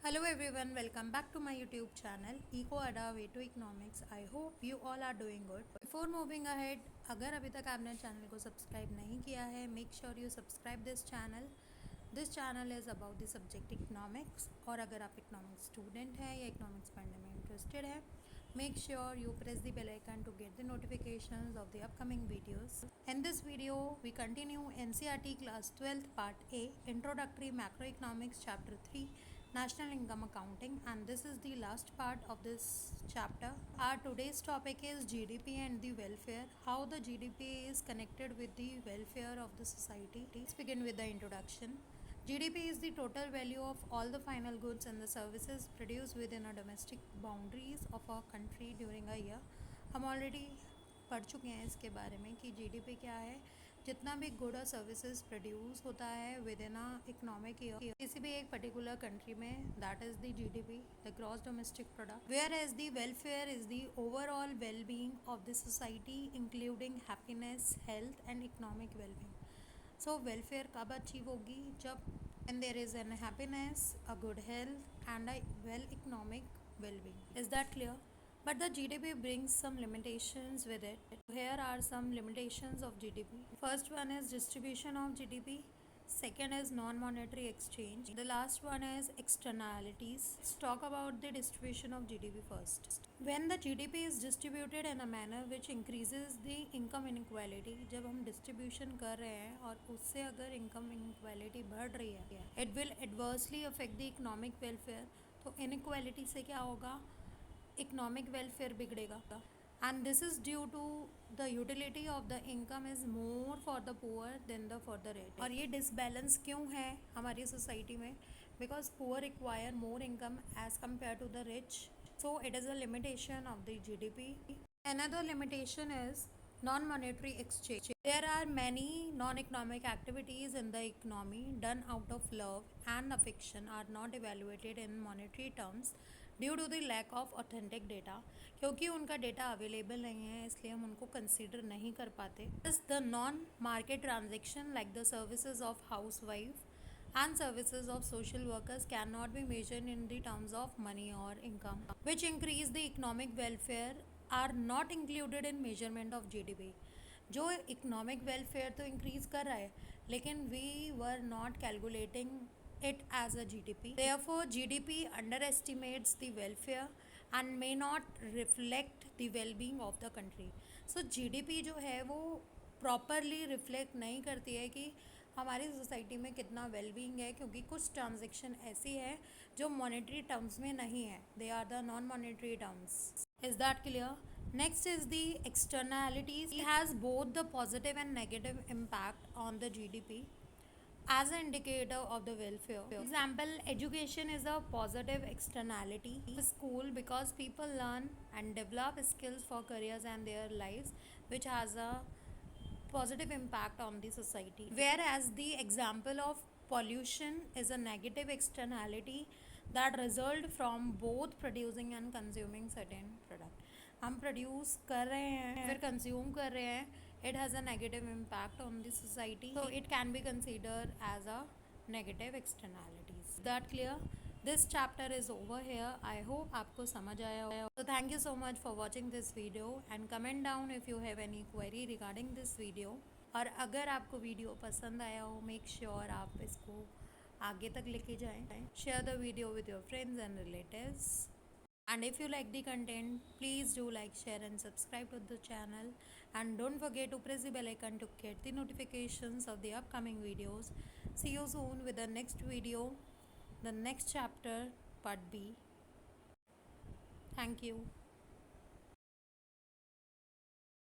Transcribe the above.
Hello everyone, welcome back to my YouTube channel EcoAda Way to Economics. I hope you all are doing good. Before moving ahead, अगर अभी तक आपने channel को subscribe नहीं किया है, make sure you subscribe this channel. This channel is about the subject economics. और अगर आप economics student हैं या economics पढ़ने में interested है, make sure you press the bell icon to get the notifications of the upcoming videos. In this video, we continue NCERT class 12th part A, Introductory Macroeconomics chapter 3, National Income Accounting, and this is the last part of this chapter. Our today's topic is GDP and the welfare, how the GDP is connected with the welfare of the society. Let's begin with the introduction. GDP is the total value of all the final goods and the services produced within a domestic boundaries of a country during a year. हम already पढ़ चुके हैं इसके बारे में कि GDP क्या है. जितना भी गुड और सर्विसेज प्रोड्यूस होता है with in a economic year किसी भी एक पर्टिकुलर कंट्री में, that is the GDP, the gross domestic product. Whereas the welfare is the overall wellbeing of the society including happiness, health and economic wellbeing. So welfare कब achieve होगी? जब when there is an happiness, a good health and a well economic well-being. Is that clear? But the GDP brings some limitations with it. Here are some limitations of GDP. First one is distribution of GDP. Second is non-monetary exchange. The last one is externalities. Let's talk about the distribution of GDP first. When the GDP is distributed in a manner which increases the income inequality, जब हम distribution कर रहे हैं और उससे अगर income inequality बढ़ रही है, it will adversely affect the economic welfare. तो inequality से क्या होगा? इकोनॉमिक वेलफेयर बिगड़ेगा. And this is due to the utility of the income is more for the poor than the for the rich. और ये डिसबैलेंस क्यों है हमारी सोसाइटी में? Because poor require more income as compare to the rich. So it is a limitation of the GDP. Another limitation is non-monetary exchange. There are many non-economic activities in the economy done out of love and affection are not evaluated in monetary terms due to the lack of authentic data. क्योंकि उनका data available नहीं है इसलिए हम उनको consider नहीं कर पाते. The non market transaction like the services of house wife and services of social workers cannot be measured in the terms of money or income, which increase the economic welfare are not included in measurement of GDP. जो economic welfare तो increase कर रहा है लेकिन we were not calculating it as a GDP. Therefore, GDP underestimates the welfare and may not reflect the well-being of the country. So GDP जो है वो properly reflect नहीं करती है कि हमारी सोसाइटी में कितना वेलबींग है, क्योंकि कुछ ट्रांजेक्शन ऐसी है जो मॉनेटरी टर्म्स में नहीं है. They are the non monetary terms. Is that clear? Next is the externalities. It has both the positive and negative impact on the GDP as an indicator of the welfare. Example, education is a positive externality. School because people learn and develop skills for careers and their lives, which has a positive impact on the society. Whereas the example of pollution is a negative externality that result from both producing and consuming certain product. हम produce कर रहे हैं फिर consume कर रहे हैं. it has a negative impact on the society, so it can be considered as a negative externalities. Is that clear? This chapter is over here. I hope आपको समझ आया हो. So thank you so much for watching this video and comment down if you have any query regarding this video. और अगर आपको video पसंद आया हो, make sure आप इसको आगे तक लेके जाएं. Share the video with your friends and relatives. And if you like the content, please do like, share and subscribe to the channel. And don't forget to press the bell icon to get the notifications of the upcoming videos. See you soon with the next video, the next chapter, part B. Thank you.